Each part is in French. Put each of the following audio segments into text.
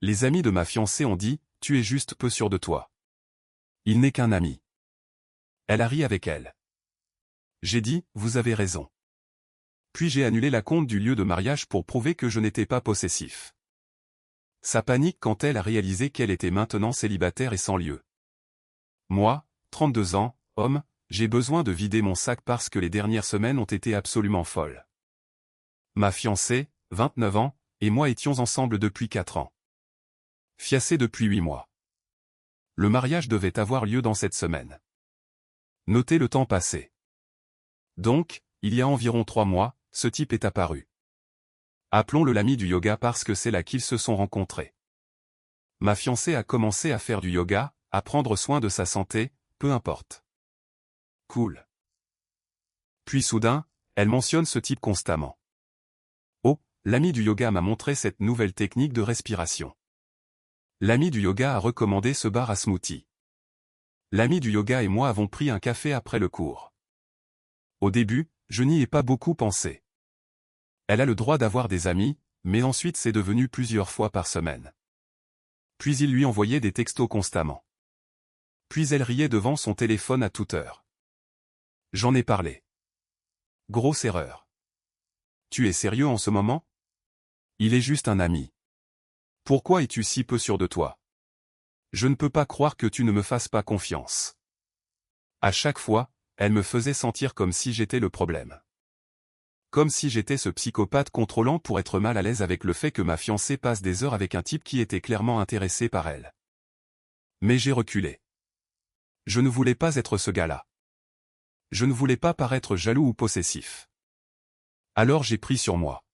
Les amis de ma fiancée ont dit, tu es juste peu sûr de toi. Il n'est qu'un ami. Elle a ri avec elle. J'ai dit, vous avez raison. Puis j'ai annulé la compte du lieu de mariage pour prouver que je n'étais pas possessif. Sa panique quand elle a réalisé qu'elle était maintenant célibataire et sans lieu. Moi, 32 ans, homme, j'ai besoin de vider mon sac parce que les dernières semaines ont été absolument folles. Ma fiancée, 29 ans, et moi étions ensemble depuis 4 ans. Fiancés depuis 8 mois. Le mariage devait avoir lieu dans cette semaine. Notez le temps passé. Donc, il y a environ 3 mois, ce type est apparu. Appelons-le l'ami du yoga parce que c'est là qu'ils se sont rencontrés. Ma fiancée a commencé à faire du yoga, à prendre soin de sa santé, peu importe. Cool. Puis soudain, elle mentionne ce type constamment. Oh, l'ami du yoga m'a montré cette nouvelle technique de respiration. L'ami du yoga a recommandé ce bar à smoothie. L'ami du yoga et moi avons pris un café après le cours. Au début, je n'y ai pas beaucoup pensé. Elle a le droit d'avoir des amis, mais ensuite c'est devenu plusieurs fois par semaine. Puis il lui envoyait des textos constamment. Puis elle riait devant son téléphone à toute heure. J'en ai parlé. Grosse erreur. Tu es sérieux en ce moment? Il est juste un ami. Pourquoi es-tu si peu sûr de toi? Je ne peux pas croire que tu ne me fasses pas confiance. À chaque fois, elle me faisait sentir comme si j'étais le problème. Comme si j'étais ce psychopathe contrôlant pour être mal à l'aise avec le fait que ma fiancée passe des heures avec un type qui était clairement intéressé par elle. Mais j'ai reculé. Je ne voulais pas être ce gars-là. Je ne voulais pas paraître jaloux ou possessif. Alors j'ai pris sur moi.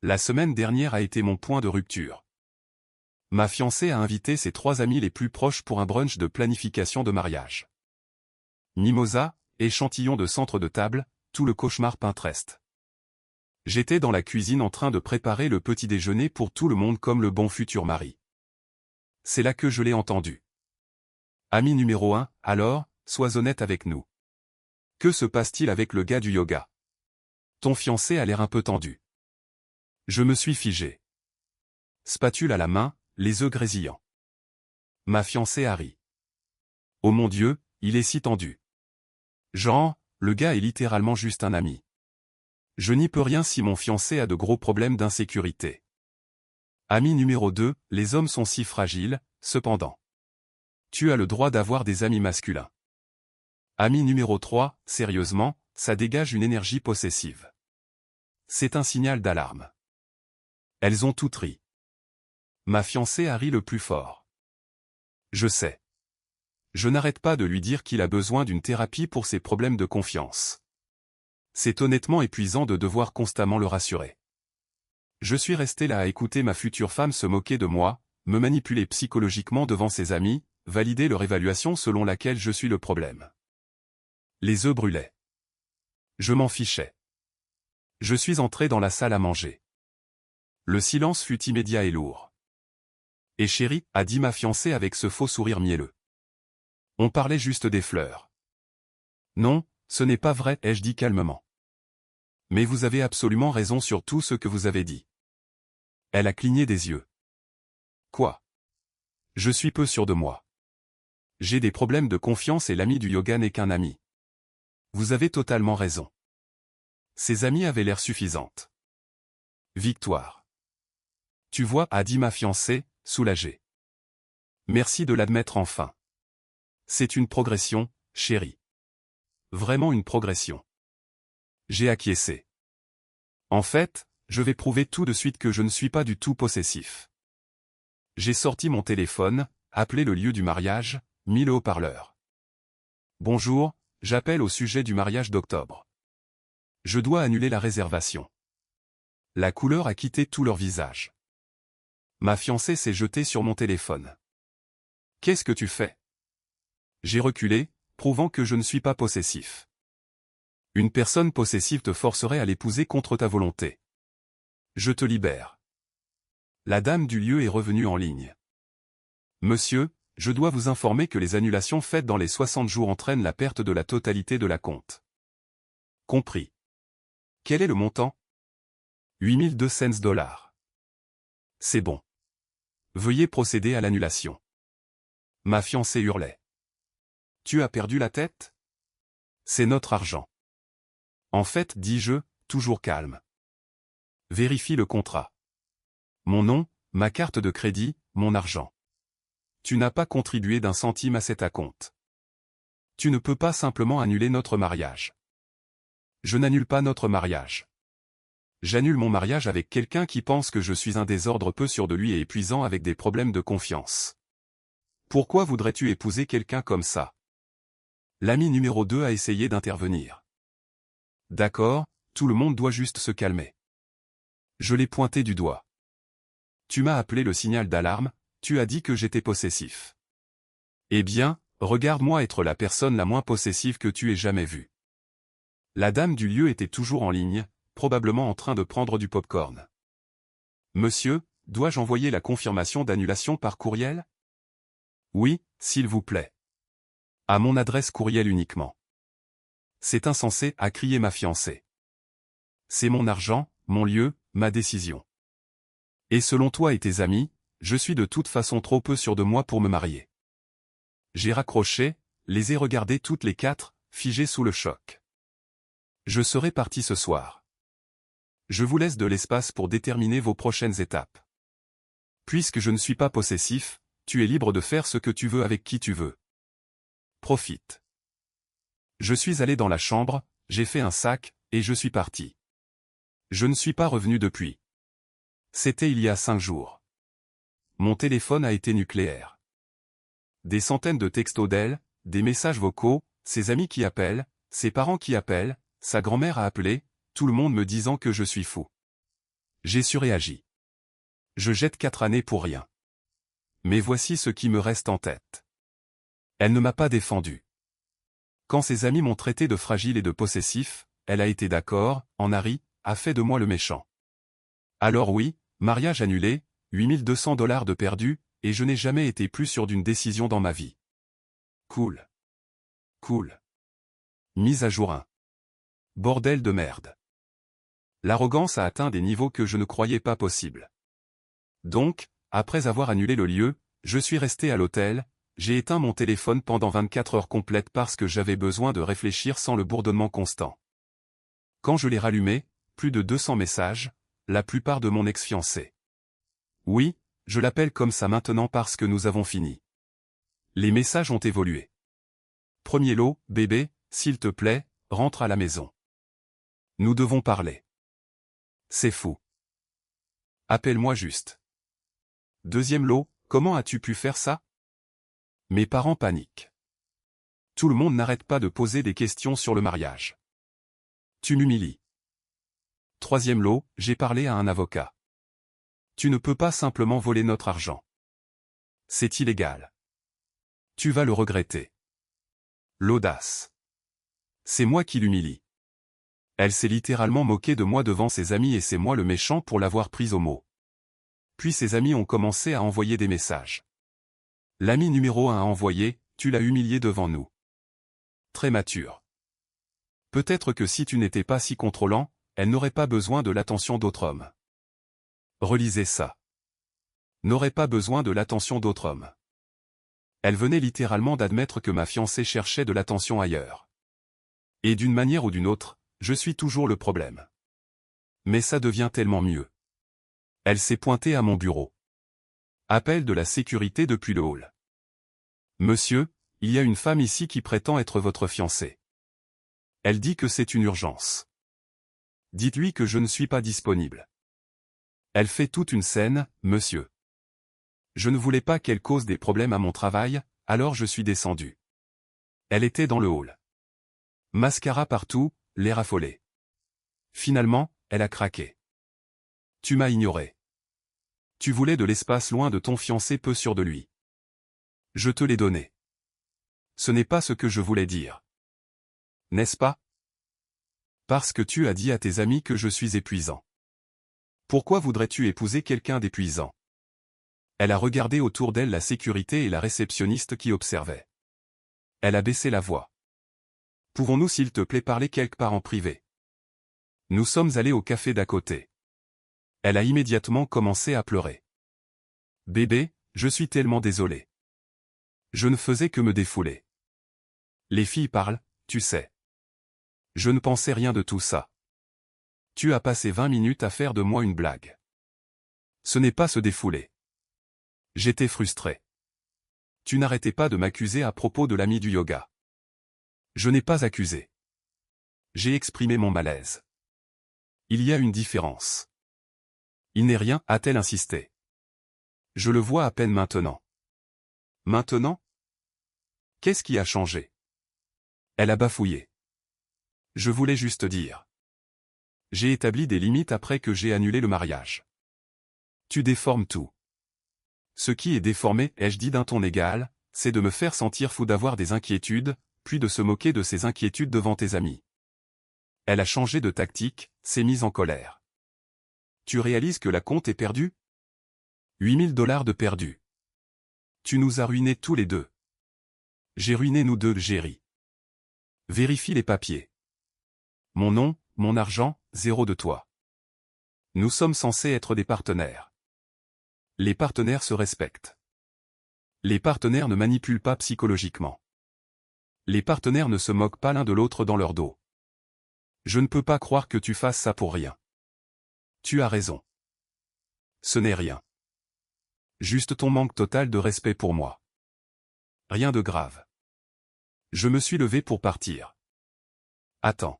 La semaine dernière a été mon point de rupture. Ma fiancée a invité ses 3 amis les plus proches pour un brunch de planification de mariage. Mimosa, échantillon de centre de table, tout le cauchemar Pinterest. J'étais dans la cuisine en train de préparer le petit déjeuner pour tout le monde comme le bon futur mari. C'est là que je l'ai entendu. Ami numéro 1, alors, sois honnête avec nous. Que se passe-t-il avec le gars du yoga? Ton fiancé a l'air un peu tendu. Je me suis figé. Spatule à la main, les œufs grésillants. Ma fiancée a ri. Oh mon Dieu, il est si tendu. Genre, le gars est littéralement juste un ami. Je n'y peux rien si mon fiancé a de gros problèmes d'insécurité. Ami numéro 2, les hommes sont si fragiles, cependant. Tu as le droit d'avoir des amis masculins. Ami numéro 3, sérieusement, ça dégage une énergie possessive. C'est un signal d'alarme. Elles ont toutes ri. Ma fiancée a ri le plus fort. Je sais. Je n'arrête pas de lui dire qu'il a besoin d'une thérapie pour ses problèmes de confiance. C'est honnêtement épuisant de devoir constamment le rassurer. Je suis resté là à écouter ma future femme se moquer de moi, me manipuler psychologiquement devant ses amis, valider leur évaluation selon laquelle je suis le problème. Les œufs brûlaient. Je m'en fichais. Je suis entré dans la salle à manger. Le silence fut immédiat et lourd. Et chérie, a dit ma fiancée avec ce faux sourire mielleux. On parlait juste des fleurs. Non, ce n'est pas vrai, ai-je dit calmement. Mais vous avez absolument raison sur tout ce que vous avez dit. Elle a cligné des yeux. Quoi? Je suis peu sûr de moi. J'ai des problèmes de confiance et l'ami du yoga n'est qu'un ami. Vous avez totalement raison. Ses amies avaient l'air suffisantes. Victoire. Tu vois, a dit ma fiancée, soulagée. Merci de l'admettre enfin. C'est une progression, chérie. Vraiment une progression. J'ai acquiescé. En fait, je vais prouver tout de suite que je ne suis pas du tout possessif. J'ai sorti mon téléphone, appelé le lieu du mariage, mis le haut-parleur. Bonjour, j'appelle au sujet du mariage d'octobre. Je dois annuler la réservation. La couleur a quitté tout leur visage. Ma fiancée s'est jetée sur mon téléphone. Qu'est-ce que tu fais? J'ai reculé, prouvant que je ne suis pas possessif. Une personne possessive te forcerait à l'épouser contre ta volonté. Je te libère. La dame du lieu est revenue en ligne. Monsieur, je dois vous informer que les annulations faites dans les 60 jours entraînent la perte de la totalité de la compte. Compris. Quel est le montant? 8200 $. C'est bon. Veuillez procéder à l'annulation. Ma fiancée hurlait. Tu as perdu la tête? C'est notre argent. En fait, dis-je, toujours calme. Vérifie le contrat. Mon nom, ma carte de crédit, mon argent. Tu n'as pas contribué d'un centime à cet acompte. Tu ne peux pas simplement annuler notre mariage. Je n'annule pas notre mariage. J'annule mon mariage avec quelqu'un qui pense que je suis un désordre peu sûr de lui et épuisant avec des problèmes de confiance. Pourquoi voudrais-tu épouser quelqu'un comme ça? L'ami numéro 2 a essayé d'intervenir. D'accord, tout le monde doit juste se calmer. Je l'ai pointé du doigt. Tu m'as appelé le signal d'alarme, tu as dit que j'étais possessif. Eh bien, regarde-moi être la personne la moins possessive que tu aies jamais vue. La dame du lieu était toujours en ligne, probablement en train de prendre du pop-corn. Monsieur, dois-je envoyer la confirmation d'annulation par courriel? Oui, s'il vous plaît. À mon adresse courriel uniquement. C'est insensé, a crié ma fiancée. C'est mon argent, mon lieu, ma décision. Et selon toi et tes amis, je suis de toute façon trop peu sûr de moi pour me marier. J'ai raccroché, les ai regardés toutes les quatre, figées sous le choc. Je serai parti ce soir. Je vous laisse de l'espace pour déterminer vos prochaines étapes. Puisque je ne suis pas possessif, tu es libre de faire ce que tu veux avec qui tu veux. Profite. Je suis allé dans la chambre, j'ai fait un sac, et je suis parti. Je ne suis pas revenu depuis. C'était il y a 5 jours. Mon téléphone a été nucléaire. Des centaines de textos d'elle, des messages vocaux, ses amis qui appellent, ses parents qui appellent, sa grand-mère a appelé, tout le monde me disant que je suis fou. J'ai surréagi. Je jette 4 années pour rien. Mais voici ce qui me reste en tête. Elle ne m'a pas défendu. Quand ses amis m'ont traité de fragile et de possessif, elle a été d'accord, en a ri, a fait de moi le méchant. Alors oui, mariage annulé, $8200 de perdu, et je n'ai jamais été plus sûr d'une décision dans ma vie. Cool. Cool. Mise à jour 1. Bordel de merde. L'arrogance a atteint des niveaux que je ne croyais pas possibles. Donc, après avoir annulé le lieu, je suis resté à l'hôtel, j'ai éteint mon téléphone pendant 24 heures complètes parce que j'avais besoin de réfléchir sans le bourdonnement constant. Quand je l'ai rallumé, plus de 200 messages, la plupart de mon ex-fiancé. Oui, je l'appelle comme ça maintenant parce que nous avons fini. Les messages ont évolué. Premier lot, bébé, s'il te plaît, rentre à la maison. Nous devons parler. C'est fou. Appelle-moi juste. Deuxième lot, comment as-tu pu faire ça? Mes parents paniquent. Tout le monde n'arrête pas de poser des questions sur le mariage. Tu m'humilies. Troisième lot, j'ai parlé à un avocat. Tu ne peux pas simplement voler notre argent. C'est illégal. Tu vas le regretter. L'audace. C'est moi qui l'humilie. Elle s'est littéralement moquée de moi devant ses amis et c'est moi le méchant pour l'avoir prise au mot. Puis ses amis ont commencé à envoyer des messages. L'ami numéro 1 a envoyé, tu l'as humilié devant nous. Très mature. Peut-être que si tu n'étais pas si contrôlant, elle n'aurait pas besoin de l'attention d'autres hommes. Relisez ça. N'aurait pas besoin de l'attention d'autres hommes. Elle venait littéralement d'admettre que ma fiancée cherchait de l'attention ailleurs. Et d'une manière ou d'une autre, je suis toujours le problème. Mais ça devient tellement mieux. Elle s'est pointée à mon bureau. Appel de la sécurité depuis le hall. Monsieur, il y a une femme ici qui prétend être votre fiancée. Elle dit que c'est une urgence. Dites-lui que je ne suis pas disponible. Elle fait toute une scène, monsieur. Je ne voulais pas qu'elle cause des problèmes à mon travail, alors je suis descendu. Elle était dans le hall. Mascara partout, l'air affolé. Finalement, elle a craqué. Tu m'as ignoré. Tu voulais de l'espace loin de ton fiancé peu sûr de lui. Je te l'ai donné. Ce n'est pas ce que je voulais dire. N'est-ce pas? Parce que tu as dit à tes amis que je suis épuisant. Pourquoi voudrais-tu épouser quelqu'un d'épuisant? Elle a regardé autour d'elle la sécurité et la réceptionniste qui observaient. Elle a baissé la voix. Pouvons-nous s'il te plaît parler quelque part en privé? Nous sommes allés au café d'à côté. Elle a immédiatement commencé à pleurer. Bébé, je suis tellement désolé. Je ne faisais que me défouler. Les filles parlent, tu sais. Je ne pensais rien de tout ça. Tu as passé 20 minutes à faire de moi une blague. Ce n'est pas se défouler. J'étais frustré. Tu n'arrêtais pas de m'accuser à propos de l'ami du yoga. Je n'ai pas accusé. J'ai exprimé mon malaise. Il y a une différence. Il n'est rien, a-t-elle insisté. Je le vois à peine maintenant. Maintenant? Qu'est-ce qui a changé? Elle a bafouillé. Je voulais juste dire. J'ai établi des limites après que j'ai annulé le mariage. Tu déformes tout. Ce qui est déformé, ai-je dit d'un ton égal, c'est de me faire sentir fou d'avoir des inquiétudes, puis de se moquer de ces inquiétudes devant tes amis. Elle a changé de tactique, s'est mise en colère. Tu réalises que la compte est perdue? 8 000 $ de perdus. Tu nous as ruinés tous les deux. J'ai ruiné nous deux, j'ai ri. Vérifie les papiers. Mon nom, mon argent, 0 de toi. Nous sommes censés être des partenaires. Les partenaires se respectent. Les partenaires ne manipulent pas psychologiquement. Les partenaires ne se moquent pas l'un de l'autre dans leur dos. Je ne peux pas croire que tu fasses ça pour rien. Tu as raison. Ce n'est rien. Juste ton manque total de respect pour moi. Rien de grave. Je me suis levé pour partir. Attends.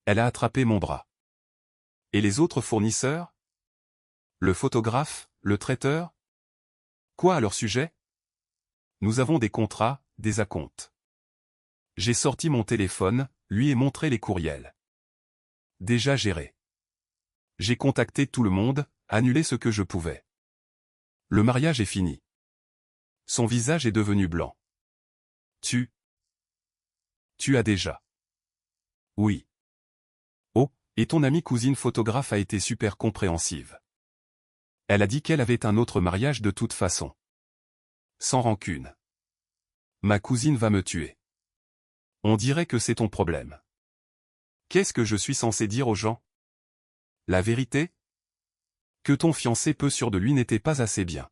Elle a attrapé mon bras. Et les autres fournisseurs? Le photographe, le traiteur? Quoi à leur sujet? Nous avons des contrats, des acomptes. J'ai sorti mon téléphone, lui ai montré les courriels. Déjà géré. J'ai contacté tout le monde, annulé ce que je pouvais. Le mariage est fini. Son visage est devenu blanc. Tu as déjà. Oui. Oh, et ton amie cousine photographe a été super compréhensive. Elle a dit qu'elle avait un autre mariage de toute façon. Sans rancune. Ma cousine va me tuer. On dirait que c'est ton problème. Qu'est-ce que je suis censé dire aux gens? La vérité? Que ton fiancé peu sûr de lui n'était pas assez bien.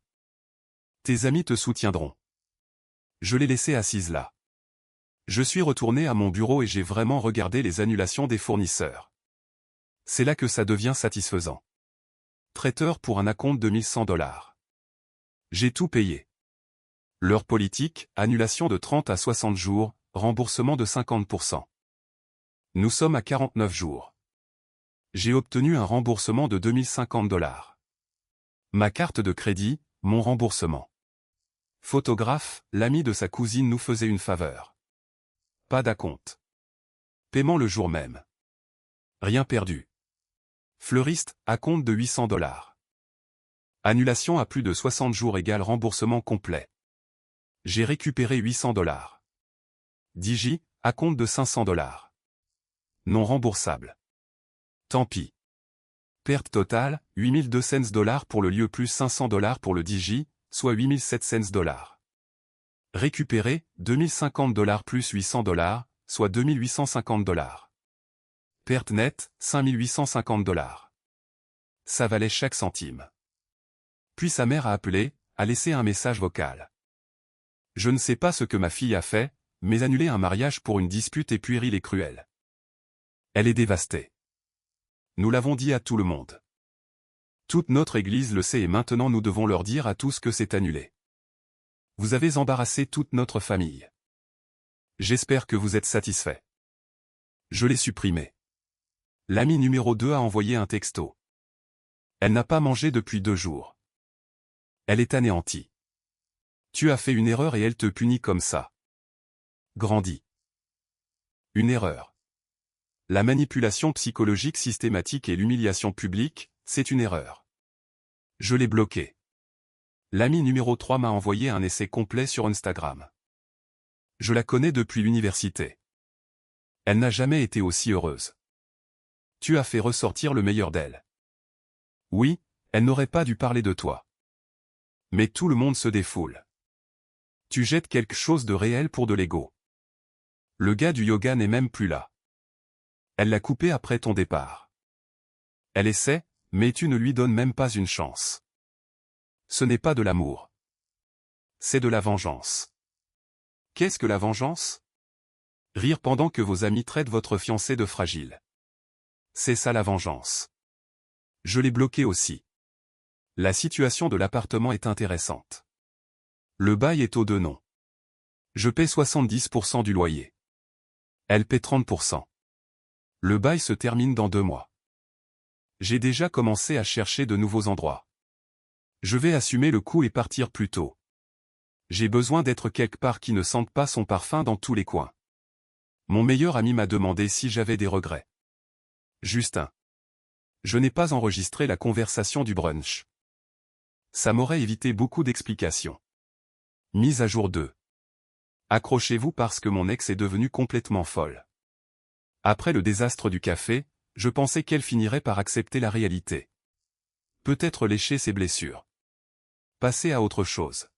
Tes amis te soutiendront. Je l'ai laissée assise là. Je suis retourné à mon bureau et j'ai vraiment regardé les annulations des fournisseurs. C'est là que ça devient satisfaisant. Traiteur pour un acompte de 1100 $. J'ai tout payé. Leur politique, annulation de 30 à 60 jours, remboursement de 50%. Nous sommes à 49 jours. J'ai obtenu un remboursement de 2050 $. Ma carte de crédit, mon remboursement. Photographe, l'ami de sa cousine nous faisait une faveur. Pas d'acompte. Paiement le jour même. Rien perdu. Fleuriste, acompte de 800 $. Annulation à plus de 60 jours égale remboursement complet. J'ai récupéré 800 $. Digi, acompte de 500 $. Non remboursable. Tant pis. Perte totale, 8200 $ pour le lieu plus 500 $ pour le Digi, soit 8700 $. Récupéré, 2050 $ plus 800 $, soit 2850 $. Perte nette, 5850 $. Ça valait chaque centime. Puis sa mère a appelé, a laissé un message vocal. Je ne sais pas ce que ma fille a fait, mais annuler un mariage pour une dispute est puéril et cruel. Elle est dévastée. Nous l'avons dit à tout le monde. Toute notre église le sait et maintenant nous devons leur dire à tous que c'est annulé. Vous avez embarrassé toute notre famille. J'espère que vous êtes satisfaits. Je l'ai supprimé. L'ami numéro 2 a envoyé un texto. Elle n'a pas mangé depuis 2 jours. Elle est anéantie. Tu as fait une erreur et elle te punit comme ça. Grandis. Une erreur. La manipulation psychologique systématique et l'humiliation publique, c'est une erreur. Je l'ai bloqué. L'ami numéro 3 m'a envoyé un essai complet sur Instagram. Je la connais depuis l'université. Elle n'a jamais été aussi heureuse. Tu as fait ressortir le meilleur d'elle. Oui, elle n'aurait pas dû parler de toi. Mais tout le monde se défoule. Tu jettes quelque chose de réel pour de l'ego. Le gars du yoga n'est même plus là. Elle l'a coupé après ton départ. Elle essaie, mais tu ne lui donnes même pas une chance. Ce n'est pas de l'amour. C'est de la vengeance. Qu'est-ce que la vengeance? Rire pendant que vos amis traitent votre fiancé de fragile. C'est ça la vengeance. Je l'ai bloqué aussi. La situation de l'appartement est intéressante. Le bail est aux deux noms. Je paie 70% du loyer. Elle paie 30%. Le bail se termine dans 2 mois. J'ai déjà commencé à chercher de nouveaux endroits. Je vais assumer le coup et partir plus tôt. J'ai besoin d'être quelque part qui ne sente pas son parfum dans tous les coins. Mon meilleur ami m'a demandé si j'avais des regrets. Justin. Je n'ai pas enregistré la conversation du brunch. Ça m'aurait évité beaucoup d'explications. Mise à jour 2. Accrochez-vous parce que mon ex est devenue complètement folle. Après le désastre du café, je pensais qu'elle finirait par accepter la réalité. Peut-être lécher ses blessures. Passer à autre chose.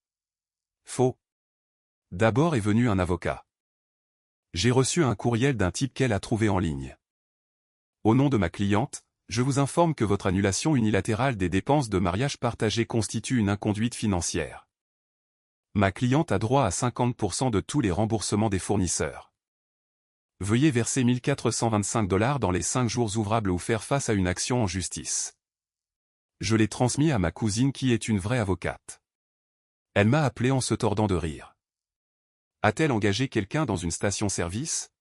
Faux. D'abord est venu un avocat. J'ai reçu un courriel d'un type qu'elle a trouvé en ligne. Au nom de ma cliente, je vous informe que votre annulation unilatérale des dépenses de mariage partagé constitue une inconduite financière. Ma cliente a droit à 50% de tous les remboursements des fournisseurs. Veuillez verser 1 425 $ dans les 5 jours ouvrables ou faire face à une action en justice. Je l'ai transmis à ma cousine qui est une vraie avocate. Elle m'a appelé en se tordant de rire. A-t-elle engagé quelqu'un dans une station-service?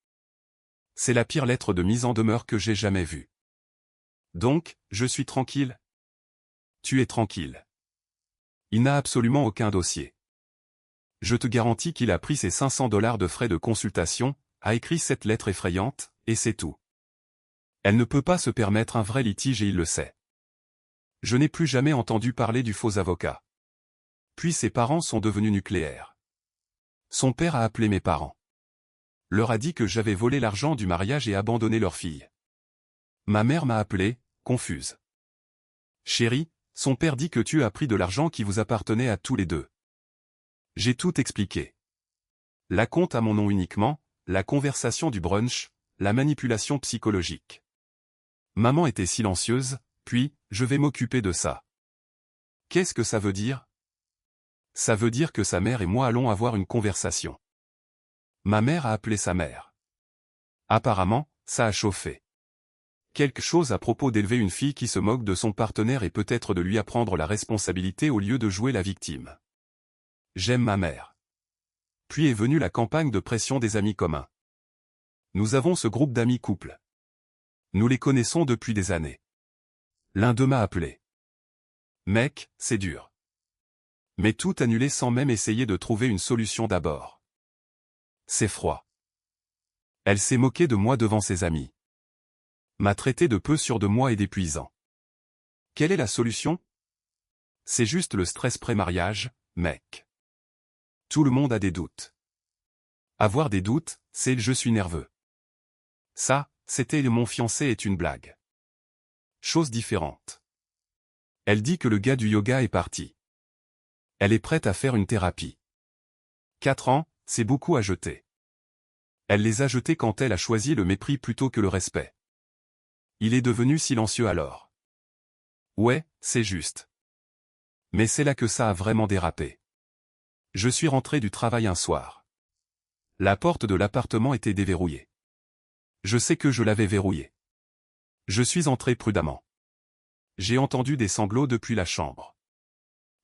C'est la pire lettre de mise en demeure que j'ai jamais vue. Donc, je suis tranquille? Tu es tranquille. Il n'a absolument aucun dossier. Je te garantis qu'il a pris ses 500 $ de frais de consultation, a écrit cette lettre effrayante, et c'est tout. Elle ne peut pas se permettre un vrai litige et il le sait. Je n'ai plus jamais entendu parler du faux avocat. Puis ses parents sont devenus nucléaires. Son père a appelé mes parents. Leur a dit que j'avais volé l'argent du mariage et abandonné leur fille. Ma mère m'a appelé, confuse. Chérie, son père dit que tu as pris de l'argent qui vous appartenait à tous les deux. J'ai tout expliqué. La compte à mon nom uniquement, la conversation du brunch, la manipulation psychologique. Maman était silencieuse, puis, je vais m'occuper de ça. Qu'est-ce que ça veut dire? Ça veut dire que sa mère et moi allons avoir une conversation. Ma mère a appelé sa mère. Apparemment, ça a chauffé. Quelque chose à propos d'élever une fille qui se moque de son partenaire et peut-être de lui apprendre la responsabilité au lieu de jouer la victime. J'aime ma mère. Puis est venue la campagne de pression des amis communs. Nous avons ce groupe d'amis couples. Nous les connaissons depuis des années. L'un d'eux m'a appelé. Mec, c'est dur. Mais tout annulé sans même essayer de trouver une solution d'abord. C'est froid. Elle s'est moquée de moi devant ses amis. M'a traité de peu sûr de moi et d'épuisant. Quelle est la solution? C'est juste le stress pré-mariage, mec. Tout le monde a des doutes. Avoir des doutes, c'est le « je suis nerveux ». Ça, c'était le « mon fiancé est une blague ». Chose différente. Elle dit que le gars du yoga est parti. Elle est prête à faire une thérapie. 4 ans, c'est beaucoup à jeter. Elle les a jetés quand elle a choisi le mépris plutôt que le respect. Il est devenu silencieux alors. Ouais, c'est juste. Mais c'est là que ça a vraiment dérapé. Je suis rentré du travail un soir. La porte de l'appartement était déverrouillée. Je sais que je l'avais verrouillée. Je suis entré prudemment. J'ai entendu des sanglots depuis la chambre.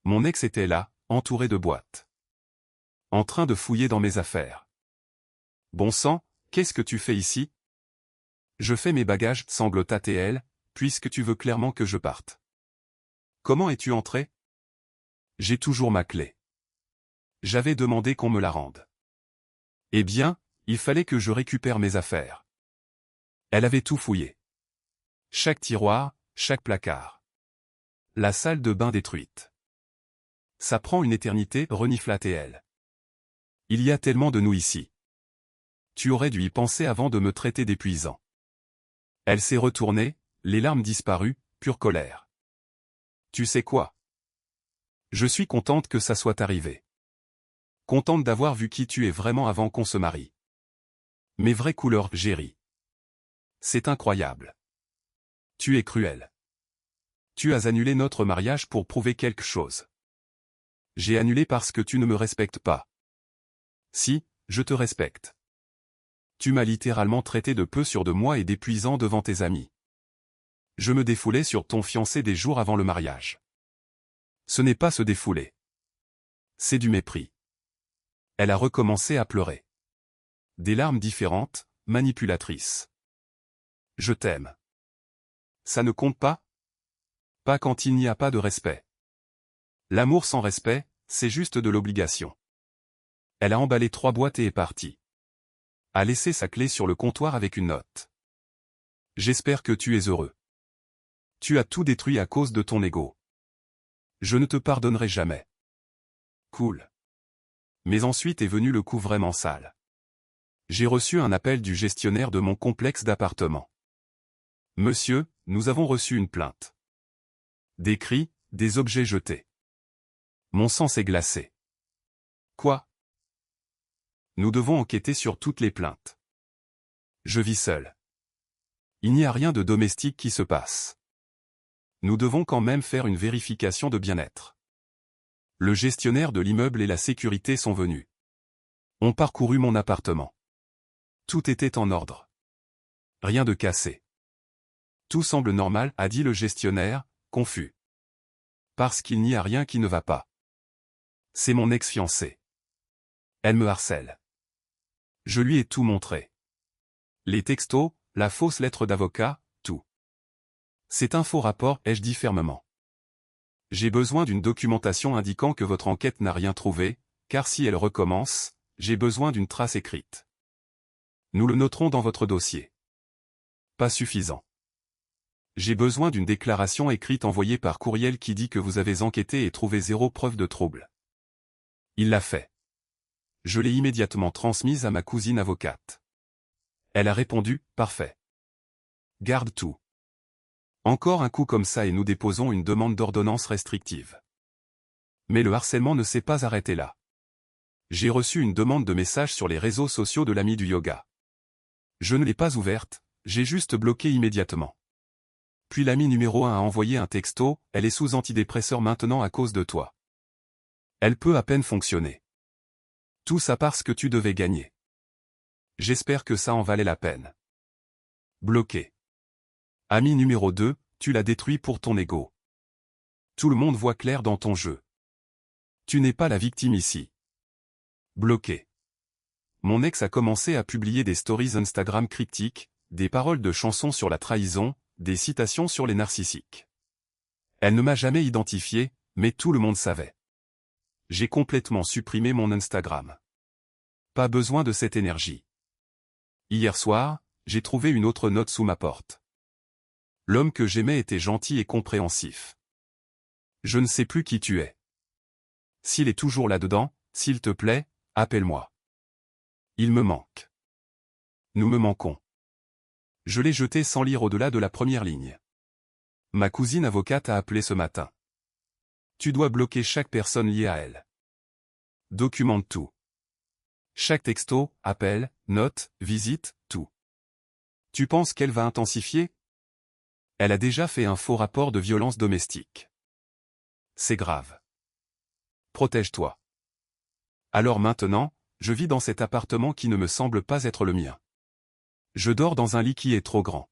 Mon ex était là, entouré de boîtes. En train de fouiller dans mes affaires. Bon sang, qu'est-ce que tu fais ici? Je fais mes bagages, sanglota-t-elle, puisque tu veux clairement que je parte. Comment es-tu entré? J'ai toujours ma clé. J'avais demandé qu'on me la rende. Eh bien, il fallait que je récupère mes affaires. Elle avait tout fouillé. Chaque tiroir, chaque placard. La salle de bain détruite. Ça prend une éternité, renifla-t-elle. Il y a tellement de nous ici. Tu aurais dû y penser avant de me traiter d'épuisant. Elle s'est retournée, les larmes disparues, pure colère. Tu sais quoi? Je suis contente que ça soit arrivé. Contente d'avoir vu qui tu es vraiment avant qu'on se marie. Mes vraies couleurs, Géry. C'est incroyable. Tu es cruel. Tu as annulé notre mariage pour prouver quelque chose. J'ai annulé parce que tu ne me respectes pas. Si, je te respecte. Tu m'as littéralement traité de peu sûr de moi et d'épuisant devant tes amis. Je me défoulais sur ton fiancé des jours avant le mariage. Ce n'est pas se défouler. C'est du mépris. Elle a recommencé à pleurer. Des larmes différentes, manipulatrices. Je t'aime. Ça ne compte pas? Pas quand il n'y a pas de respect. L'amour sans respect, c'est juste de l'obligation. Elle a emballé 3 boîtes et est partie. A laissé sa clé sur le comptoir avec une note. J'espère que tu es heureux. Tu as tout détruit à cause de ton ego. Je ne te pardonnerai jamais. Cool. Mais ensuite est venu le coup vraiment sale. J'ai reçu un appel du gestionnaire de mon complexe d'appartements. Monsieur, nous avons reçu une plainte. Des cris, des objets jetés. Mon sang s'est glacé. Quoi? Nous devons enquêter sur toutes les plaintes. Je vis seul. Il n'y a rien de domestique qui se passe. Nous devons quand même faire une vérification de bien-être. Le gestionnaire de l'immeuble et la sécurité sont venus. On parcouru mon appartement. Tout était en ordre. Rien de cassé. Tout semble normal, a dit le gestionnaire, confus. Parce qu'il n'y a rien qui ne va pas. C'est mon ex-fiancée. Elle me harcèle. Je lui ai tout montré. Les textos, la fausse lettre d'avocat, tout. C'est un faux rapport, ai-je dit fermement. J'ai besoin d'une documentation indiquant que votre enquête n'a rien trouvé, car si elle recommence, j'ai besoin d'une trace écrite. Nous le noterons dans votre dossier. Pas suffisant. J'ai besoin d'une déclaration écrite envoyée par courriel qui dit que vous avez enquêté et trouvé 0 preuve de trouble. Il l'a fait. Je l'ai immédiatement transmise à ma cousine avocate. Elle a répondu, parfait. Garde tout. Encore un coup comme ça et nous déposons une demande d'ordonnance restrictive. Mais le harcèlement ne s'est pas arrêté là. J'ai reçu une demande de message sur les réseaux sociaux de l'ami du yoga. Je ne l'ai pas ouverte, j'ai juste bloqué immédiatement. Puis l'ami numéro 1 a envoyé un texto, elle est sous antidépresseur maintenant à cause de toi. Elle peut à peine fonctionner. Tout ça parce que tu devais gagner. J'espère que ça en valait la peine. Bloqué. Ami numéro 2, tu l'as détruit pour ton ego. Tout le monde voit clair dans ton jeu. Tu n'es pas la victime ici. Bloqué. Mon ex a commencé à publier des stories Instagram cryptiques, des paroles de chansons sur la trahison, des citations sur les narcissiques. Elle ne m'a jamais identifié, mais tout le monde savait. J'ai complètement supprimé mon Instagram. Pas besoin de cette énergie. Hier soir, j'ai trouvé une autre note sous ma porte. L'homme que j'aimais était gentil et compréhensif. Je ne sais plus qui tu es. S'il est toujours là-dedans, s'il te plaît, appelle-moi. Il me manque. Nous me manquons. Je l'ai jeté sans lire au-delà de la première ligne. Ma cousine avocate a appelé ce matin. Tu dois bloquer chaque personne liée à elle. Documente tout. Chaque texto, appel, note, visite, tout. Tu penses qu'elle va intensifier? Elle a déjà fait un faux rapport de violence domestique. C'est grave. Protège-toi. Alors maintenant, je vis dans cet appartement qui ne me semble pas être le mien. Je dors dans un lit qui est trop grand.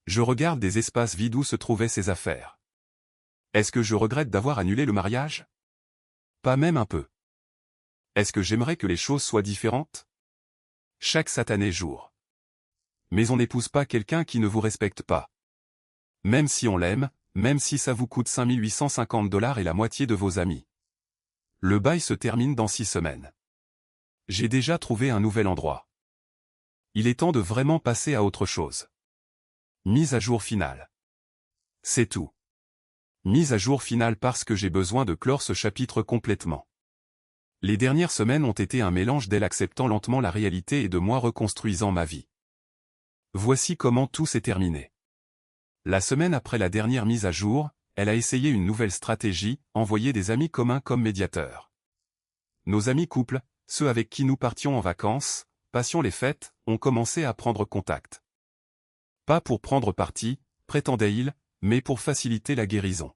Je regarde des espaces vides où se trouvaient ses affaires. Est-ce que je regrette d'avoir annulé le mariage? Pas même un peu. Est-ce que j'aimerais que les choses soient différentes? Chaque satané jour. Mais on n'épouse pas quelqu'un qui ne vous respecte pas. Même si on l'aime, même si ça vous coûte 5 850 $ et la moitié de vos amis. Le bail se termine dans 6 semaines. J'ai déjà trouvé un nouvel endroit. Il est temps de vraiment passer à autre chose. Mise à jour finale. C'est tout. Mise à jour finale parce que j'ai besoin de clore ce chapitre complètement. Les dernières semaines ont été un mélange d'elle acceptant lentement la réalité et de moi reconstruisant ma vie. Voici comment tout s'est terminé. La semaine après la dernière mise à jour, elle a essayé une nouvelle stratégie, envoyer des amis communs comme médiateurs. Nos amis couples, ceux avec qui nous partions en vacances, passions les fêtes, ont commencé à prendre contact. Pas pour prendre parti, prétendait-il, mais pour faciliter la guérison.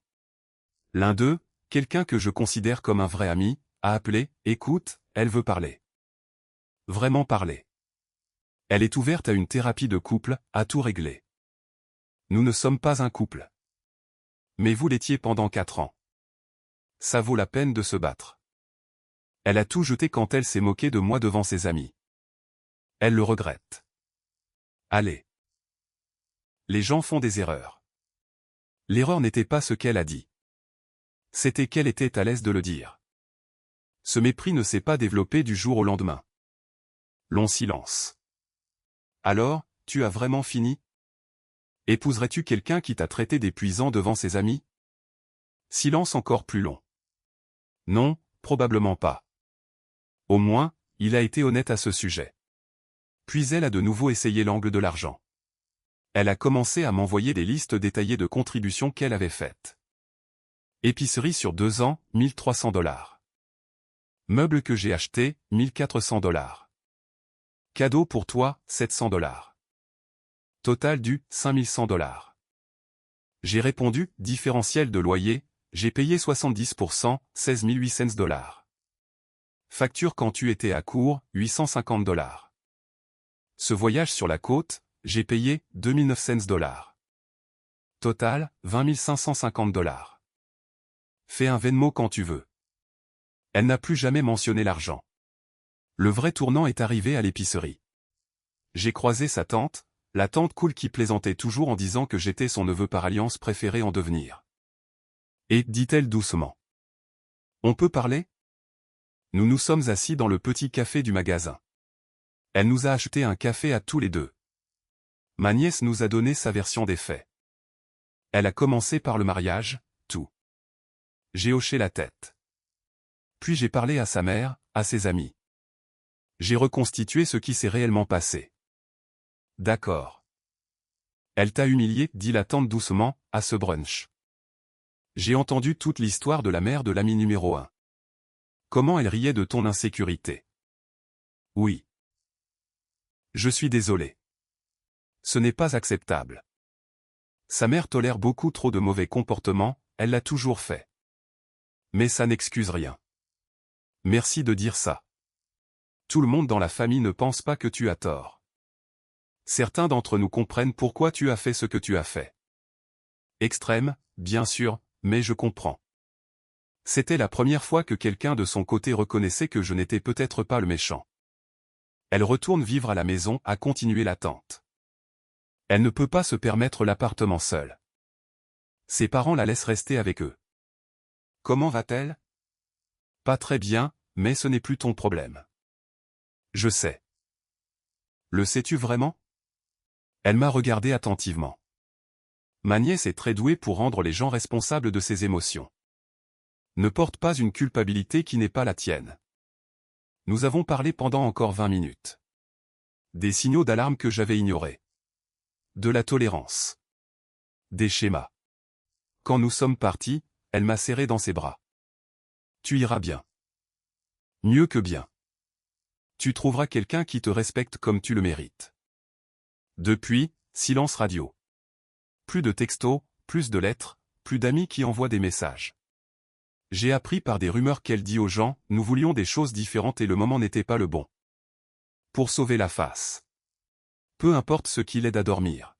L'un d'eux, quelqu'un que je considère comme un vrai ami, a appelé, écoute, elle veut parler. Vraiment parler. Elle est ouverte à une thérapie de couple, à tout régler. Nous ne sommes pas un couple. Mais vous l'étiez pendant 4 ans. Ça vaut la peine de se battre. Elle a tout jeté quand elle s'est moquée de moi devant ses amis. Elle le regrette. Allez. Les gens font des erreurs. L'erreur n'était pas ce qu'elle a dit. C'était qu'elle était à l'aise de le dire. Ce mépris ne s'est pas développé du jour au lendemain. Long silence. Alors, tu as vraiment fini? Épouserais-tu quelqu'un qui t'a traité d'épuisant devant ses amis? Silence encore plus long. Non, probablement pas. Au moins, il a été honnête à ce sujet. Puis elle a de nouveau essayé l'angle de l'argent. Elle a commencé à m'envoyer des listes détaillées de contributions qu'elle avait faites. Épicerie sur 2 ans, $1 300. Meubles que j'ai achetés, $1 400. Cadeau pour toi, $700. Total dû, $5100. J'ai répondu, différentiel de loyer, j'ai payé 70%, $16 800. Facture quand tu étais à court, $850. Ce voyage sur la côte, j'ai payé, $2900. Total, $20 550. Fais un Venmo quand tu veux. Elle n'a plus jamais mentionné l'argent. Le vrai tournant est arrivé à l'épicerie. J'ai croisé sa tante, la tante cool qui plaisantait toujours en disant que j'étais son neveu par alliance préféré en devenir. Et, dit-elle doucement. On peut parler? Nous nous sommes assis dans le petit café du magasin. Elle nous a acheté un café à tous les deux. Ma nièce nous a donné sa version des faits. Elle a commencé par le mariage, tout. J'ai hoché la tête. Puis j'ai parlé à sa mère, à ses amis. J'ai reconstitué ce qui s'est réellement passé. D'accord. Elle t'a humilié, dit la tante doucement, à ce brunch. J'ai entendu toute l'histoire de la mère de l'ami numéro 1. Comment elle riait de ton insécurité. Oui. Je suis désolé. Ce n'est pas acceptable. Sa mère tolère beaucoup trop de mauvais comportements, elle l'a toujours fait. Mais ça n'excuse rien. Merci de dire ça. Tout le monde dans la famille ne pense pas que tu as tort. Certains d'entre nous comprennent pourquoi tu as fait ce que tu as fait. Extrême, bien sûr, mais je comprends. C'était la première fois que quelqu'un de son côté reconnaissait que je n'étais peut-être pas le méchant. Elle retourne vivre à la maison, a continué la tante. Elle ne peut pas se permettre l'appartement seule. Ses parents la laissent rester avec eux. Comment va-t-elle? Pas très bien, mais ce n'est plus ton problème. Je sais. Le sais-tu vraiment? Elle m'a regardé attentivement. Ma nièce est très douée pour rendre les gens responsables de ses émotions. Ne porte pas une culpabilité qui n'est pas la tienne. Nous avons parlé pendant encore 20 minutes. Des signaux d'alarme que j'avais ignorés. De la tolérance. Des schémas. Quand nous sommes partis, elle m'a serré dans ses bras. Tu iras bien. Mieux que bien. Tu trouveras quelqu'un qui te respecte comme tu le mérites. Depuis, silence radio. Plus de textos, plus de lettres, plus d'amis qui envoient des messages. J'ai appris par des rumeurs qu'elle dit aux gens, nous voulions des choses différentes et le moment n'était pas le bon. Pour sauver la face. Peu importe ce qui l'aide à dormir.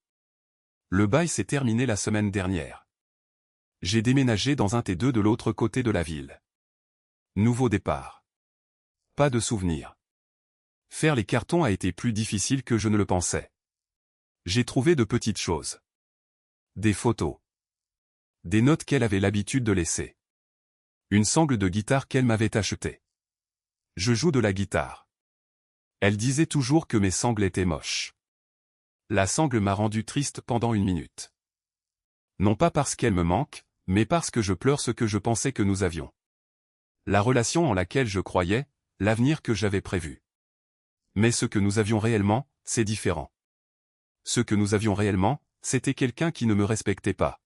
Le bail s'est terminé la semaine dernière. J'ai déménagé dans un T2 de l'autre côté de la ville. Nouveau départ. Pas de souvenirs. Faire les cartons a été plus difficile que je ne le pensais. J'ai trouvé de petites choses. Des photos. Des notes qu'elle avait l'habitude de laisser. Une sangle de guitare qu'elle m'avait achetée. Je joue de la guitare. Elle disait toujours que mes sangles étaient moches. La sangle m'a rendu triste pendant 1 minute. Non pas parce qu'elle me manque, mais parce que je pleure ce que je pensais que nous avions. La relation en laquelle je croyais, l'avenir que j'avais prévu. Mais ce que nous avions réellement, c'est différent. Ce que nous avions réellement, c'était quelqu'un qui ne me respectait pas.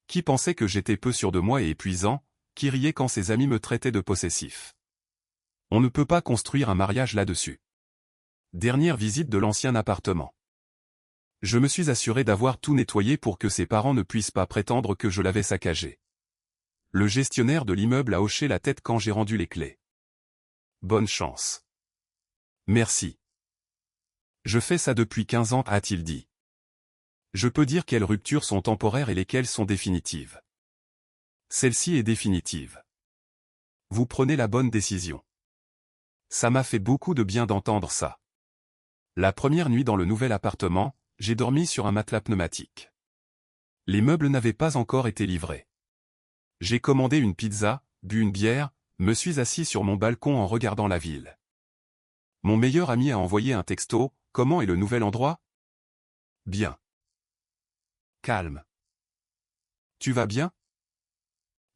Qui pensait que j'étais peu sûr de moi et épuisant, qui riait quand ses amis me traitaient de possessif. On ne peut pas construire un mariage là-dessus. Dernière visite de l'ancien appartement. Je me suis assuré d'avoir tout nettoyé pour que ses parents ne puissent pas prétendre que je l'avais saccagé. Le gestionnaire de l'immeuble a hoché la tête quand j'ai rendu les clés. Bonne chance. Merci. Je fais ça depuis 15 ans, a-t-il dit. Je peux dire quelles ruptures sont temporaires et lesquelles sont définitives. Celle-ci est définitive. Vous prenez la bonne décision. Ça m'a fait beaucoup de bien d'entendre ça. La première nuit dans le nouvel appartement, j'ai dormi sur un matelas pneumatique. Les meubles n'avaient pas encore été livrés. J'ai commandé une pizza, bu une bière, me suis assis sur mon balcon en regardant la ville. Mon meilleur ami a envoyé un texto, « Comment est le nouvel endroit ?» Bien. Calme. Tu vas bien?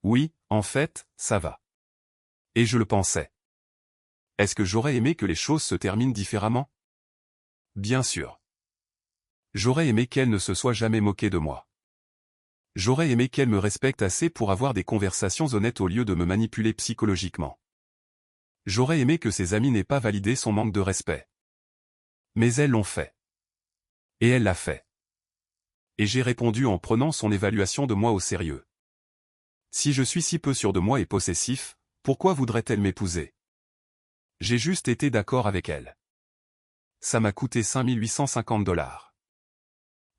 Oui, en fait, ça va. Et je le pensais. Est-ce que j'aurais aimé que les choses se terminent différemment? Bien sûr. J'aurais aimé qu'elle ne se soit jamais moquée de moi. J'aurais aimé qu'elle me respecte assez pour avoir des conversations honnêtes au lieu de me manipuler psychologiquement. J'aurais aimé que ses amis n'aient pas validé son manque de respect. Mais elles l'ont fait. Et elle l'a fait. Et j'ai répondu en prenant son évaluation de moi au sérieux. Si je suis si peu sûr de moi et possessif, pourquoi voudrait-elle m'épouser? J'ai juste été d'accord avec elle. Ça m'a coûté 5850 $.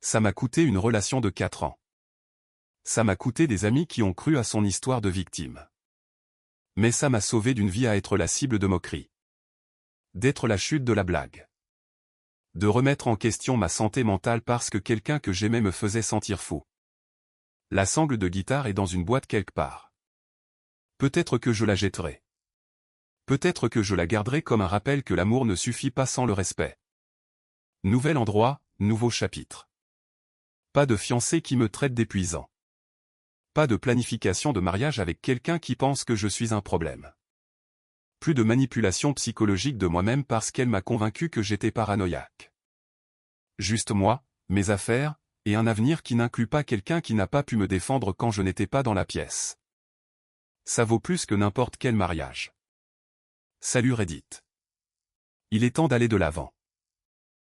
Ça m'a coûté une relation de 4 ans. Ça m'a coûté des amis qui ont cru à son histoire de victime. Mais ça m'a sauvé d'une vie à être la cible de moqueries. D'être la chute de la blague. De remettre en question ma santé mentale parce que quelqu'un que j'aimais me faisait sentir fou. La sangle de guitare est dans une boîte quelque part. Peut-être que je la jetterai. Peut-être que je la garderai comme un rappel que l'amour ne suffit pas sans le respect. Nouvel endroit, nouveau chapitre. Pas de fiancé qui me traite d'épuisant. Pas de planification de mariage avec quelqu'un qui pense que je suis un problème. Plus de manipulation psychologique de moi-même parce qu'elle m'a convaincu que j'étais paranoïaque. Juste moi, mes affaires, et un avenir qui n'inclut pas quelqu'un qui n'a pas pu me défendre quand je n'étais pas dans la pièce. Ça vaut plus que n'importe quel mariage. Salut Reddit. Il est temps d'aller de l'avant.